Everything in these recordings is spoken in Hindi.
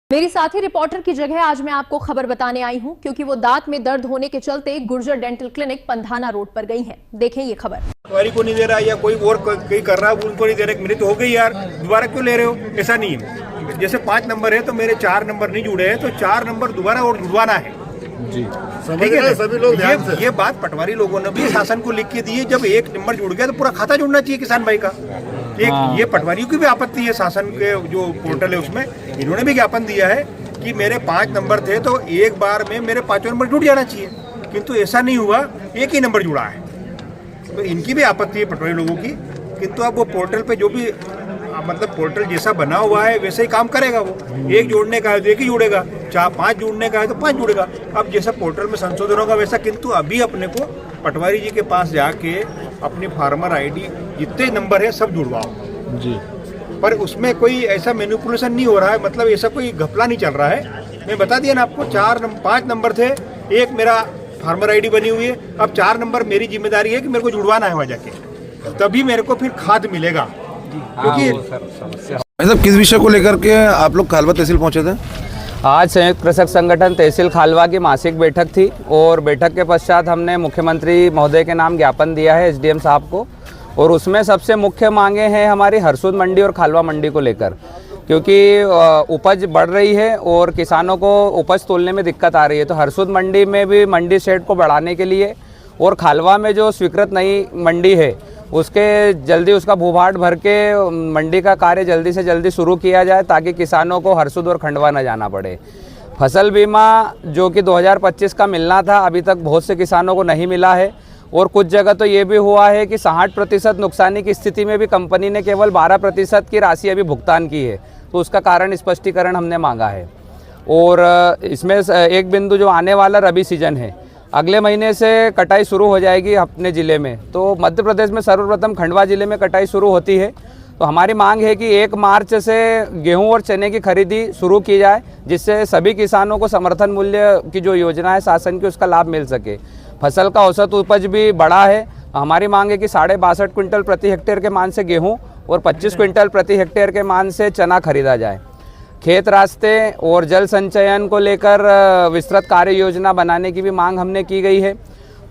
मेरी साथी रिपोर्टर की जगह आज मैं आपको खबर बताने आई हूं क्योंकि वो दांत में दर्द होने के चलते Gurjar dental clinic Pandhana road पर गई हैं। देखें ये खबर। पटवारी को नहीं दे रहा या कोई और कोई कर रहा है उनको नहीं दे रहे। मेरी तो हो गई यार, दोबारा क्यों ले रहे हो? ऐसा नहीं है। जैसे 5 नंबर है तो मेरे 4 नंबर नहीं जुड़े हैं तो 4 नंबर दोबारा और जुड़वाना है जी। ठीक है, सभी लोग ये बात पटवारी लोगों ने भी शासन को लिख के दी है। जब 1 नंबर जुड़ गया तो पूरा खाता जुड़ना चाहिए किसान भाई का। ये पटवारियों की भी आपत्ति है। शासन के जो पोर्टल है उसमें इन्होंने भी ज्ञापन दिया है कि मेरे 5 नंबर थे तो एक बार में मेरे 5 नंबर जुड़ जाना चाहिए, किंतु ऐसा नहीं हुआ, एक ही नंबर जुड़ा है। तो इनकी भी आपत्ति है पटवारी लोगों की। किंतु अब वो पोर्टल पे जो भी मतलब पोर्टल जैसा बना हुआ है वैसे ही काम करेगा। वो 1 जोड़ने का है तो 1 ही जुड़ेगा, 5 जोड़ने का है तो 5 जुड़ेगा। अब जैसा पोर्टल में संशोधन होगा वैसा। किंतु अभी अपने को पटवारी जी के पास जाके अपनी फार्मर आईडी जितने नंबर है सब जुड़वाओ जी। पर उसमें कोई ऐसा मैनिपुलेशन नहीं हो रहा है, मतलब ऐसा कोई घपला नहीं चल रहा है। मैं बता दिया ना आपको, 5 नंबर थे, एक मेरा फार्मर आईडी बनी हुई है। अब 4 नंबर मेरी जिम्मेदारी है कि मेरे को जुड़वाना है वहाँ जाके, तभी मेरे को फिर खाद मिलेगा। क्योंकि मतलब किस विषय को लेकर के आप लोग खालवा तहसील पहुंचे थे? आज संयुक्त कृषक संगठन तहसील खालवा की मासिक बैठक थी और बैठक के पश्चात हमने मुख्यमंत्री महोदय के नाम ज्ञापन दिया है एसडीएम साहब को। और उसमें सबसे मुख्य मांगे हैं हमारी हरसूद मंडी और खालवा मंडी को लेकर, क्योंकि उपज बढ़ रही है और किसानों को उपज तोलने में दिक्कत आ रही है। तो हरसूद मंडी में भी मंडी शेड को बढ़ाने के लिए और खालवा में जो स्वीकृत नई मंडी है उसके जल्दी उसका भूभाट भर के मंडी का कार्य जल्दी से जल्दी शुरू किया जाए ताकि किसानों को हरसूद और खंडवा न जाना पड़े। फसल बीमा जो कि 2025 का मिलना था अभी तक बहुत से किसानों को नहीं मिला है और कुछ जगह तो ये भी हुआ है कि 60% नुकसानी की स्थिति में भी कंपनी ने केवल 12% की राशि अभी भुगतान की है। तो उसका कारण स्पष्टीकरण हमने मांगा है। और इसमें एक बिंदु जो आने वाला रबी सीजन है, अगले महीने से कटाई शुरू हो जाएगी अपने ज़िले में। तो मध्य प्रदेश में सर्वप्रथम खंडवा ज़िले में कटाई शुरू होती है। तो हमारी मांग है कि 1 मार्च से गेहूं और चने की खरीदी शुरू की जाए, जिससे सभी किसानों को समर्थन मूल्य की जो योजना है शासन की उसका लाभ मिल सके। फसल का औसत उपज भी बढ़ा है। हमारी मांग है कि 62.5 क्विंटल प्रति हेक्टेयर के मान से गेहूं और 25 क्विंटल प्रति हेक्टेयर के मान से चना खरीदा जाए। खेत रास्ते और जल संचयन को लेकर विस्तृत कार्य योजना बनाने की भी मांग हमने की गई है।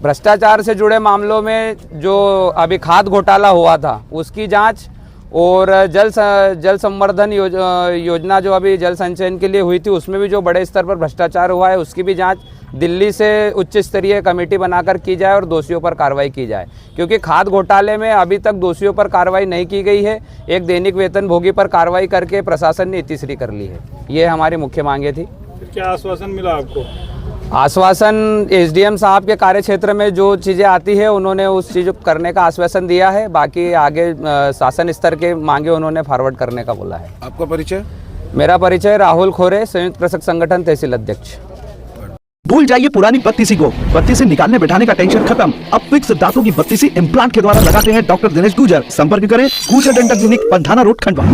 भ्रष्टाचार से जुड़े मामलों में जो अभी खाद घोटाला हुआ था उसकी जांच और जल संवर्धन योजना जो अभी जल संचयन के लिए हुई थी उसमें भी जो बड़े स्तर पर भ्रष्टाचार हुआ है उसकी भी जांच दिल्ली से उच्च स्तरीय कमेटी बनाकर की जाए और दोषियों पर कार्रवाई की जाए। क्योंकि खाद घोटाले में अभी तक दोषियों पर कार्रवाई नहीं की गई है। एक दैनिक वेतन भोगी पर कार्रवाई करके प्रशासन ने इतिश्री कर ली है। ये हमारी मुख्य मांगे थी। क्या आश्वासन मिला आपको? आश्वासन एसडीएम साहब के कार्य क्षेत्र में जो चीज़ें आती है उन्होंने उस चीज़ करने का आश्वासन दिया है। बाकी आगे शासन स्तर के मांगे उन्होंने फॉरवर्ड करने का बोला है। आपका परिचय? मेरा परिचय राहुल खोरे, संयुक्त कृषक संगठन तहसील अध्यक्ष। भूल जाइए पुरानी बत्तीसी को। बत्तीसी निकालने बैठाने का टेंशन खत्म। अब फिक्स दांतों की बत्तीसी इम्प्लांट के द्वारा लगाते हैं डॉक्टर दिनेश गुर्जर। संपर्क करें Gurjar dental clinic Pandhana road Khandwa.